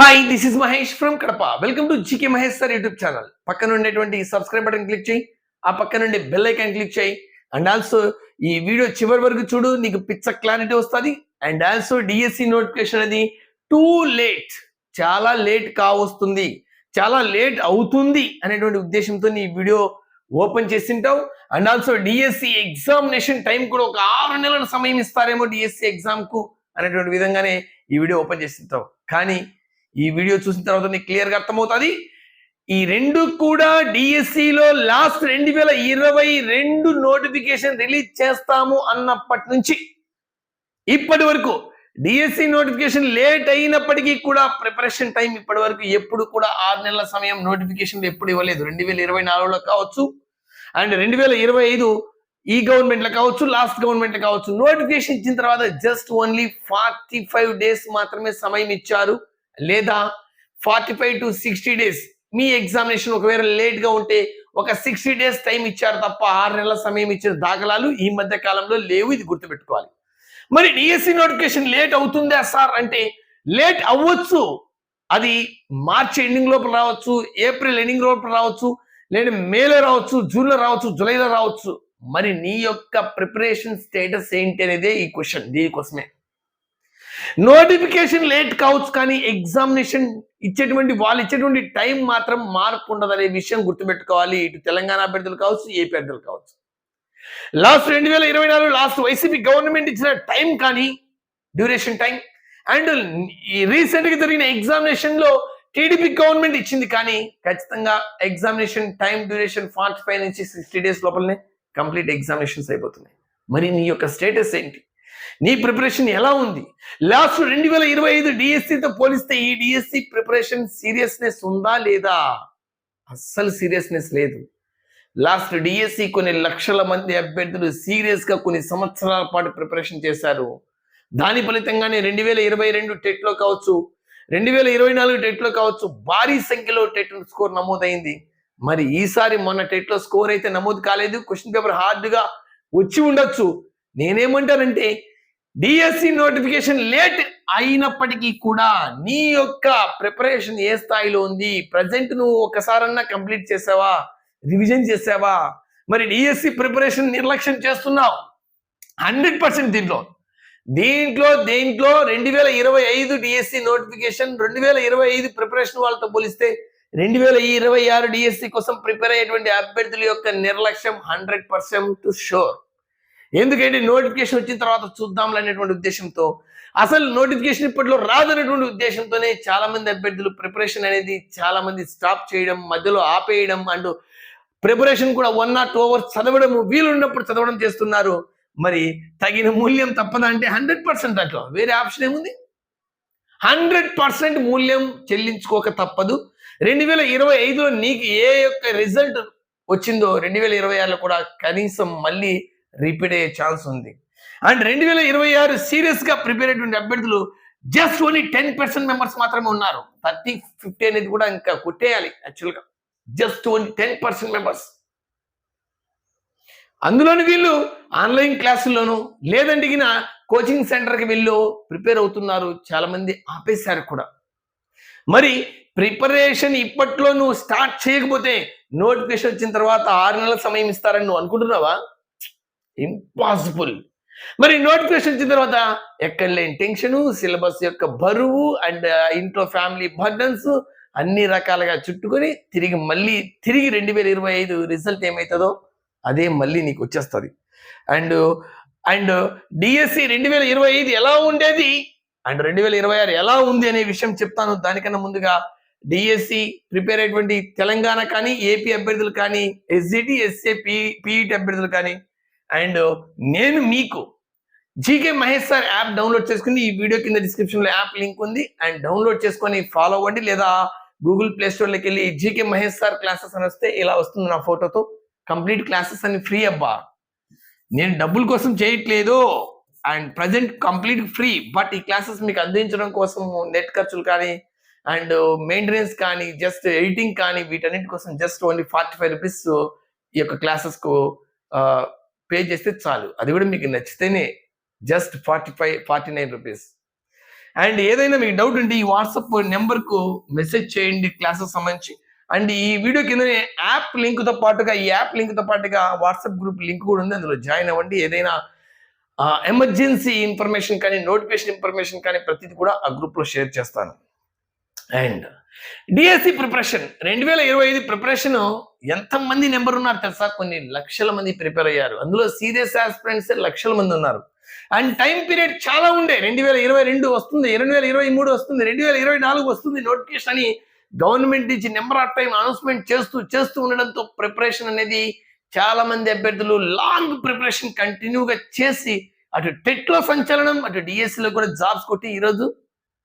Hi, this is Mahesh from Kadapa. Welcome to GK Mahesh sir YouTube channel. పక్కన ఉండేటువంటి subscribe button click చేయి, ఆ పక్కన ఉండే బెల్ ఐకాన్ క్లిక్ చేయి. అండ్ ఆల్సో ఈ వీడియో చివరి వరకు చూడు, నీకు పిచ్చ క్లారిటీ వస్తుంది. అండ్ ఆల్సో డిఎస్సి నోటిఫికేషన్ అనేది టూ లేట్, చాలా లేట్ కావస్తుంది, చాలా లేట్ అవుతుంది అనేటువంటి ఉద్దేశంతో ఈ వీడియో ఓపెన్ చేసింటావు. And also DSC examination time కూడా ఒక 6 నెలల సమయం ఇస్తారేమో డిఎస్సి ఎగ్జామ్ కు అనేటువంటి విధంగానే ఈ వీడియో ఓపెన్ చేసింటావు. కానీ ఈ వీడియో చూసిన తర్వాత నీకు క్లియర్ గా అర్థమవుతుంది. ఈ రెండు కూడా డిఎస్సిలో లాస్ట్ 2022 నోటిఫికేషన్ రిలీజ్ చేస్తాము అన్నప్పటి నుంచి ఇప్పటి వరకు డిఎస్సి నోటిఫికేషన్ లేట్ అయినప్పటికీ కూడా ప్రిపరేషన్ టైం ఇప్పటి వరకు ఎప్పుడు కూడా 6 నెలల సమయం నోటిఫికేషన్ ఎప్పుడు ఇవ్వలేదు. 2024లో కావచ్చు అండ్ 2025 ఈ గవర్నమెంట్ లో కావచ్చు, లాస్ట్ గవర్నమెంట్ లో కావచ్చు. నోటిఫికేషన్ ఇచ్చిన తర్వాత జస్ట్ ఓన్లీ 45 డేస్ మాత్రమే సమయం ఇచ్చారు, లేదా 45 to 60 డేస్. మీ ఎగ్జామినేషన్ ఒకవేళ లేట్ గా ఉంటే ఒక 60 డేస్ టైం ఇచ్చారు తప్ప 6 నెలల సమయం ఇచ్చిన దాఖలాలు ఈ మధ్య కాలంలో లేవు. ఇది గుర్తుపెట్టుకోవాలి. మరి డిఎస్సి నోటిఫికేషన్ లేట్ అవుతుందా సార్ అంటే లేట్ అవ్వచ్చు. అది మార్చ్ ఎండింగ్ లోపల రావచ్చు, ఏప్రిల్ ఎండింగ్ లోపల రావచ్చు, లేదా మేలో రావచ్చు, జూన్లో రావచ్చు, జూలైలో రావచ్చు. మరి నీ యొక్క ప్రిపరేషన్ స్టేటస్ ఏంటి అనేదే ఈ క్వశ్చన్. దీనికోసమే నోటిఫికేషన్ లేట్ కావచ్చు, కానీ ఎగ్జామినేషన్ వాళ్ళు ఇచ్చేటువంటి టైం మాత్రం మార్పు ఉండదు అనే విషయం గుర్తుపెట్టుకోవాలి. ఇటు తెలంగాణ అభ్యర్థులు కావచ్చు, ఏపీ అభ్యర్థులు కావచ్చు. లాస్ట్ 2024 లాస్ట్ వైసీపీ గవర్నమెంట్ ఇచ్చిన టైం కానీ డ్యూరేషన్ టైం, అండ్ రీసెంట్ గా జరిగిన ఎగ్జామినేషన్ లో టీడీపీ గవర్నమెంట్ ఇచ్చింది. కానీ ఖచ్చితంగా ఎగ్జామినేషన్ టైం డ్యూరేషన్ 45 నుంచి 60 డేస్ లోపలనే కంప్లీట్ ఎగ్జామినేషన్స్ అయిపోతున్నాయి. మరి నీ యొక్క స్టేటస్ ఏంటి? నీ ప్రిపరేషన్ ఎలా ఉంది? లాస్ట్ 2025 డిఎస్సితో పోలిస్తే ఈ డిఎస్సి ప్రిపరేషన్ సీరియస్నెస్ ఉందా లేదా? అస్సలు సీరియస్నెస్ లేదు. లాస్ట్ డిఎస్సి కొన్ని లక్షల మంది అభ్యర్థులు సీరియస్ గా కొన్ని సంవత్సరాల పాటు ప్రిపరేషన్ చేశారు. దాని ఫలితంగానే 2022 టెట్ లో కావచ్చు, 2024 టెట్ లో కావచ్చు, భారీ సంఖ్యలో టెట్ స్కోర్ నమోదైంది. మరి ఈసారి మొన్న టెట్ లో స్కోర్ అయితే నమోదు కాలేదు. క్వశ్చన్ పేపర్ హార్డ్ గా వచ్చి ఉండొచ్చు. నేనేమంటానంటే డిఎస్సి నోటిఫికేషన్ లేట్ అయినప్పటికీ కూడా నీ యొక్క ప్రిపరేషన్ ఏ స్థాయిలో ఉంది? ప్రజెంట్ నువ్వు ఒకసారన్నా కంప్లీట్ చేసావా? రివిజన్ చేసావా? మరి డిఎస్సి ప్రిపరేషన్ నిర్లక్ష్యం చేస్తున్నావు 100% దీంట్లో 2025 డిఎస్సి నోటిఫికేషన్ 2025 ప్రిపరేషన్ వాళ్ళతో పోలిస్తే 2026 డిఎస్సి కోసం ప్రిపేర్ అయ్యేటువంటి అభ్యర్థుల యొక్క నిర్లక్ష్యం 100% షూర్. ఎందుకంటే నోటిఫికేషన్ వచ్చిన తర్వాత చూద్దాం అనేటువంటి ఉద్దేశంతో, అసలు నోటిఫికేషన్ ఇప్పట్లో రాదనేటువంటి ఉద్దేశంతోనే చాలా మంది అభ్యర్థులు ప్రిపరేషన్ అనేది చాలా మంది స్టాప్ చేయడం, మధ్యలో ఆపేయడం, అండ్ ప్రిపరేషన్ కూడా 1 or 2 hours చదవడం, వీలున్నప్పుడు చదవడం చేస్తున్నారు. మరి తగిన మూల్యం తప్పదా అంటే 100% అట్లా వేరే ఆప్షన్ ఏముంది? 100% మూల్యం చెల్లించుకోక తప్పదు. 2025లో నీకు ఏ యొక్క రిజల్ట్ వచ్చిందో 2026లో కూడా కనీసం మళ్ళీ రిపీట్ అయ్యే ఛాన్స్ ఉంది. అండ్ 2026 సీరియస్ గా ప్రిపేర్ అయ్యేటువంటి అభ్యర్థులు జస్ట్ ఓన్లీ 10% మెంబర్స్ మాత్రమే ఉన్నారు. 30-50 అనేది కూడా ఇంకా కొట్టేయాలి యాక్చువల్ గా. Just only 10% members. అందులోని వీళ్ళు ఆన్లైన్ క్లాసుల్లోనూ లేదంటే కోచింగ్ సెంటర్కి వీళ్ళు ప్రిపేర్ అవుతున్నారు. చాలా మంది ఆపేశారు కూడా. మరి ప్రిపరేషన్ ఇప్పట్లో నువ్వు స్టార్ట్ చేయకపోతే నోటిఫికేషన్ వచ్చిన తర్వాత 6 నెలల సమయం ఇస్తారని నువ్వు అనుకుంటున్నావా? ఇంపాసిబుల్. మరి నోటిఫికేషన్ వచ్చిన తర్వాత ఎక్కడ లేని టెన్షన్, సిలబస్ యొక్క బరువు, అండ్ ఇంట్లో ఫ్యామిలీ బర్డన్స్ అన్ని రకాలుగా చుట్టుకొని తిరిగి 2025 రిజల్ట్ ఏమవుతుందో అదే మళ్ళీ నీకు వచ్చేస్తుంది. అండ్ డిఎస్సి 2025 ఎలా ఉండేది అండ్ 2026 ఎలా ఉంది అనే విషయం చెప్తాను. దానికన్నా ముందుగా డిఎస్సి ప్రిపేర్ అయ్యేటువంటి తెలంగాణ కానీ, ఏపీ అభ్యర్థులు కానీ, ఎస్జిటి, ఎస్ఏ, పీఈటీ అభ్యర్థులు కానీ, అండ్ నేను మీకు GK Mahesh sir app download చేసుకుని, ఈ వీడియో కింద డిస్క్రిప్షన్ లో యాప్ లింక్ ఉంది, అండ్ డౌన్లోడ్ చేసుకొని ఫాలో అవ్వండి. లేదా గూగుల్ ప్లే స్టోర్ లోకి వెళ్ళి జీకే మహేష్ సార్ క్లాసెస్ అని వస్తే ఇలా వస్తుంది నా ఫోటోతో. కంప్లీట్ క్లాసెస్ అని ఫ్రీ అబ్బా, నేను డబ్బుల కోసం చేయట్లేదు. And present complete free. But ఈ క్లాసెస్ మీకు అందించడం కోసం నెట్ ఖర్చులు కానీ, అండ్ మెయింటెనెన్స్ కానీ, జస్ట్ ఎడిటింగ్ కానీ, వీటన్నిటి కోసం జస్ట్ ఓన్లీ 45 రూపీస్ ఈ యొక్క క్లాసెస్ కు పే చేస్తే చాలు. అది కూడా మీకు నచ్చితేనే జస్ట్ 49 రూపీస్. అండ్ ఏదైనా మీకు డౌట్ ఉంటే ఈ వాట్సాప్ నెంబర్కు మెసేజ్ చేయండి క్లాసెస్ సంబంధించి. అండ్ ఈ వీడియో కింద యాప్ లింక్తో పాటుగా వాట్సాప్ గ్రూప్ లింక్ కూడా ఉంది, అందులో జాయిన్ అవ్వండి. ఏదైనా ఎమర్జెన్సీ ఇన్ఫర్మేషన్ కానీ నోటిఫికేషన్ ఇన్ఫర్మేషన్ కానీ ప్రతిదీ కూడా ఆ గ్రూప్లో షేర్ చేస్తాను. అండ్ డిఎస్సి ప్రిపరేషన్ 2025 ప్రిపరేషన్ ఎంతమంది నెంబర్ ఉన్నారు తెలుసా? కొన్ని లక్షల మంది ప్రిపేర్ అయ్యారు. అందులో సీరియస్ ఆస్పిరెంట్స్ లక్షల మంది ఉన్నారు. అండ్ టైం పీరియడ్ చాలా ఉండే. 2022 వస్తుంది, 2023 వస్తుంది, 2024 వస్తుంది నోటిఫికేషన్ అని గవర్నమెంట్ నుంచి నెంబర్ ఆఫ్ టైం అనౌన్స్మెంట్ చేస్తూ ఉండడంతో ప్రిపరేషన్ అనేది చాలా మంది అభ్యర్థులు లాంగ్ ప్రిపరేషన్ కంటిన్యూగా చేసి అటు టెట్ లో సంచలనం, అటు డిఎస్సిలో కూడా జాబ్స్ కొట్టి ఈరోజు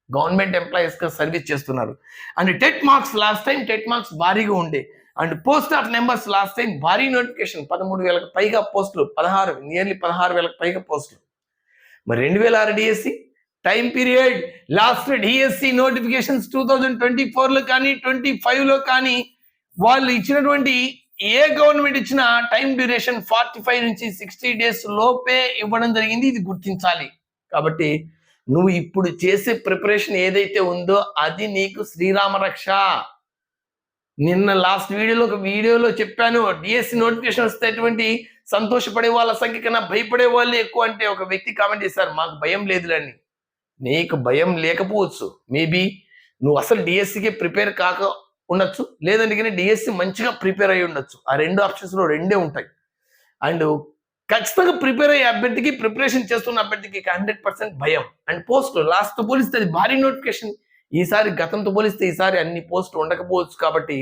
గవర్నమెంట్ ఎంప్లాయీస్ గా సర్వీస్ చేస్తున్నారు. And TET marks last time భారీగా ఉండే. And post of numbers last time భారీ నోటిఫికేషన్ 13,000కు పైగా పోస్టులు, నియర్లీ 16,000కు పైగా పోస్టులు. మరి 2006 DSC time period last DSC notifications 2024లో కానీ 25లో కానీ వాళ్ళు ఇచ్చినటువంటి ఏ గవర్నమెంట్ ఇచ్చిన టైం డ్యూరేషన్ 45 నుంచి 60 days లోపే ఇవ్వడం జరిగింది. ఇది గుర్తించాలి. కాబట్టి నువ్వు ఇప్పుడు చేసే ప్రిపరేషన్ ఏదైతే ఉందో అది నీకు శ్రీరామ రక్ష. నిన్న లాస్ట్ వీడియోలో చెప్పాను, డిఎస్సి నోటిఫికేషన్ వస్తేటువంటి సంతోషపడే వాళ్ళ సంఖ్య కన్నా భయపడే వాళ్ళు ఎక్కువ. అంటే ఒక వ్యక్తి కామెంట్ చేశారు, మాకు భయం లేదులని. నీకు భయం లేకపోవచ్చు, మేబీ నువ్వు అసలు డిఎస్సికి ప్రిపేర్ కాక ఉండొచ్చు, లేదంటే కానీ డిఎస్సి మంచిగా ప్రిపేర్ అయ్యి ఉండొచ్చు. ఆ రెండు ఆప్షన్స్లో రెండే ఉంటాయి. అండ్ ఖచ్చితంగా ప్రిపేర్ అయ్యే అభ్యర్థికి, ప్రిపరేషన్ చేస్తున్న అభ్యర్థికి 100% భయం. అండ్ పోస్టులు లాస్ట్తో పోలిస్తే అది భారీ నోటిఫికేషన్. ఈసారి గతంతో పోలిస్తే ఈసారి అన్ని పోస్టులు ఉండకపోవచ్చు. కాబట్టి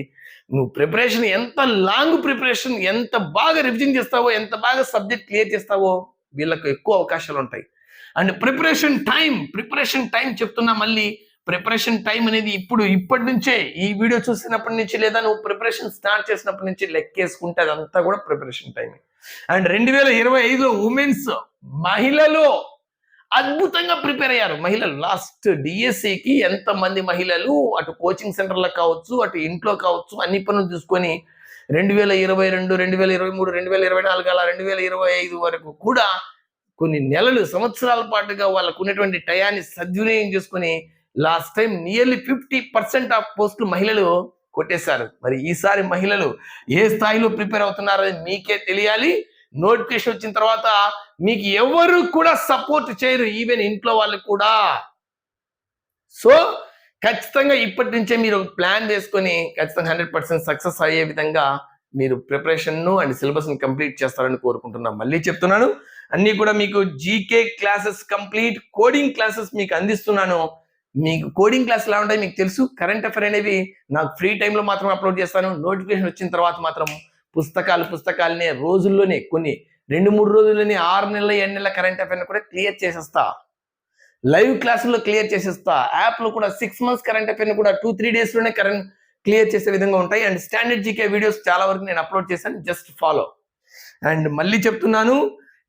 నువ్వు ప్రిపరేషన్ ఎంత లాంగ్ ప్రిపరేషన్, ఎంత బాగా రివిజన్ చేస్తావో, ఎంత బాగా సబ్జెక్ట్ క్లియర్ చేస్తావో వీళ్ళకు ఎక్కువ అవకాశాలు ఉంటాయి. అండ్ ప్రిపరేషన్ టైం చెప్తున్నా మళ్ళీ, ప్రిపరేషన్ టైం అనేది ఇప్పటి నుంచే, ఈ వీడియో చూసినప్పటి నుంచి లేదా నువ్వు ప్రిపరేషన్ స్టార్ట్ చేసినప్పటి నుంచి లెక్కేసుకుంటే అదంతా కూడా ప్రిపరేషన్ టైం. అండ్ 2025లో ఉమెన్స్ మహిళలు అద్భుతంగా ప్రిపేర్ అయ్యారు. మహిళలు లాస్ట్ డిఎస్సికి ఎంతమంది మహిళలు అటు కోచింగ్ సెంటర్లకు కావచ్చు, అటు ఇంట్లో కావచ్చు, అన్ని పనులు చూసుకొని 2022, 2023, 2024 అలా 2025 వరకు కూడా కొన్ని నెలలు, సంవత్సరాల పాటుగా వాళ్ళకు ఉన్నటువంటి టయాన్ని సద్వినియోగం చేసుకుని లాస్ట్ టైం నియర్లీ 50% ఆఫ్ పోస్టులు మహిళలు కొట్టేశారు. మరి ఈసారి మహిళలు ఏ స్థాయిలో ప్రిపేర్ అవుతున్నారని మీకే తెలియాలి. నోటిఫికేషన్ వచ్చిన తర్వాత మీకు ఎవరు కూడా సపోర్ట్ చేయరు, ఈవెన్ ఇంట్లో వాళ్ళు కూడా. సో ఖచ్చితంగా ఇప్పటి నుంచే మీరు ప్లాన్ వేసుకొని ఖచ్చితంగా 100% సక్సెస్ అయ్యే విధంగా మీరు ప్రిపరేషన్ను అండ్ సిలబస్ని కంప్లీట్ చేస్తారని కోరుకుంటున్నాను. మళ్ళీ చెప్తున్నాను, అన్ని కూడా మీకు GK classes, complete coding classes మీకు అందిస్తున్నాను. మీకు కోడింగ్ క్లాస్ ఎలా ఉంటాయి మీకు తెలుసు. కరెంట్ అఫైర్ అనేవి నాకు ఫ్రీ టైంలో మాత్రం అప్లోడ్ చేస్తాను. నోటిఫికేషన్ వచ్చిన తర్వాత మాత్రం పుస్తకాలనే రోజుల్లోనే, కొన్ని 2-3 రోజుల్లోనే 6 నెలల 7 నెలల కరెంట్ అఫైర్ని కూడా క్లియర్ చేసేస్తా. లైవ్ క్లాసుల్లో క్లియర్ చేసేస్తా. యాప్లో కూడా 6 months కరెంట్ అఫైర్ని కూడా 2-3 daysలోనే క్లియర్ చేసే విధంగా ఉంటాయి. అండ్ స్టాండర్డ్ జీకే వీడియోస్ చాలా వరకు నేను అప్లోడ్ చేశాను, జస్ట్ ఫాలో. అండ్ మళ్ళీ చెప్తున్నాను,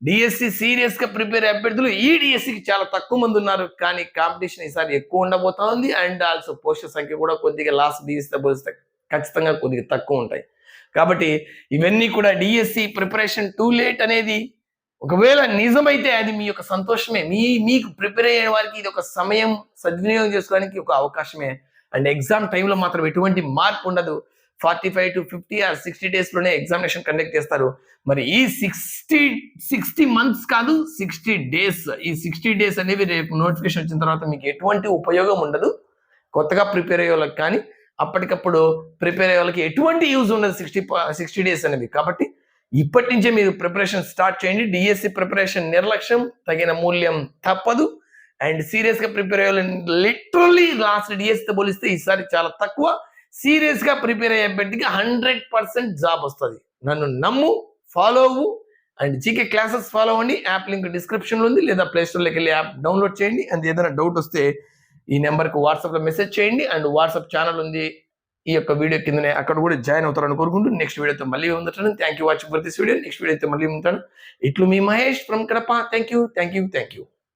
డిఎస్సి సీరియస్ గా ప్రిపేర్ అభ్యర్థులు ఈ డిఎస్సికి చాలా తక్కువ మంది ఉన్నారు, కానీ కాంపిటీషన్ ఈసారి ఎక్కువ ఉండబోతా ఉంది. అండ్ ఆల్సో పోస్టుల సంఖ్య కూడా కొద్దిగా లాస్ట్ డిఎస్సితో పోలిస్తే ఖచ్చితంగా కొద్దిగా తక్కువ ఉంటాయి. కాబట్టి ఇవన్నీ కూడా డిఎస్సి ప్రిపరేషన్ టూ లేట్ అనేది ఒకవేళ నిజమైతే అది మీ యొక్క సంతోషమే. మీకు ప్రిపేర్ అయ్యే వారికి ఇది ఒక సమయం సద్వినియోగం చేసుకోవడానికి ఒక అవకాశమే. అండ్ ఎగ్జామ్ టైంలో మాత్రం ఎటువంటి మార్పు ఉండదు. 45 to 50 or 60 daysలోనే ఎగ్జామినేషన్ కండక్ట్ చేస్తారు. మరి ఈ 60 months కాదు, 60 days. ఈ 60 days అనేవి రేపు నోటిఫికేషన్ వచ్చిన తర్వాత మీకు ఎటువంటి ఉపయోగం ఉండదు. కొత్తగా ప్రిపేర్ అయ్యే వాళ్ళకి కానీ అప్పటికప్పుడు ప్రిపేర్ అయ్యే వాళ్ళకి ఎటువంటి యూజ్ ఉండదు 60 days అనేవి. కాబట్టి ఇప్పటి నుంచే మీరు ప్రిపరేషన్ స్టార్ట్ చేయండి. డిఎస్సి ప్రిపరేషన్ నిర్లక్ష్యం తగిన మూల్యం తప్పదు. అండ్ సీరియస్ గా ప్రిపేర్ అయ్యే లిటరల్లీ లాస్ట్ డిఎస్సితో పోలిస్తే ఈసారి చాలా తక్కువ. సీరియస్ గా ప్రిపేర్ అయ్యే అభ్యర్థికి 100% జాబ్ వస్తుంది. నన్ను నమ్ము, ఫాలో అవ్వు. అండ్ జీకే క్లాసెస్ ఫాలో అవ్వండి. యాప్ లింక్ డిస్క్రిప్షన్ లో ఉంది, లేదా ప్లే స్టోర్ లోకి వెళ్ళి యాప్ డౌన్లోడ్ చేయండి. అండ్ ఏదైనా డౌట్ వస్తే ఈ నెంబర్కి వాట్సాప్ లో మెసేజ్ చేయండి. అండ్ వాట్సాప్ ఛానల్ ఉంది ఈ యొక్క వీడియో కిందనే, అక్కడ కూడా జాయిన్ అవుతారని కోరుకుంటూ నెక్స్ట్ వీడియోతో మళ్ళీ ఉంటాను. Thank you watching for this video. Next వీడియోతో మళ్ళీ ఉంటాను. ఇట్లు మీ Mahesh from Kadapa. Thank you.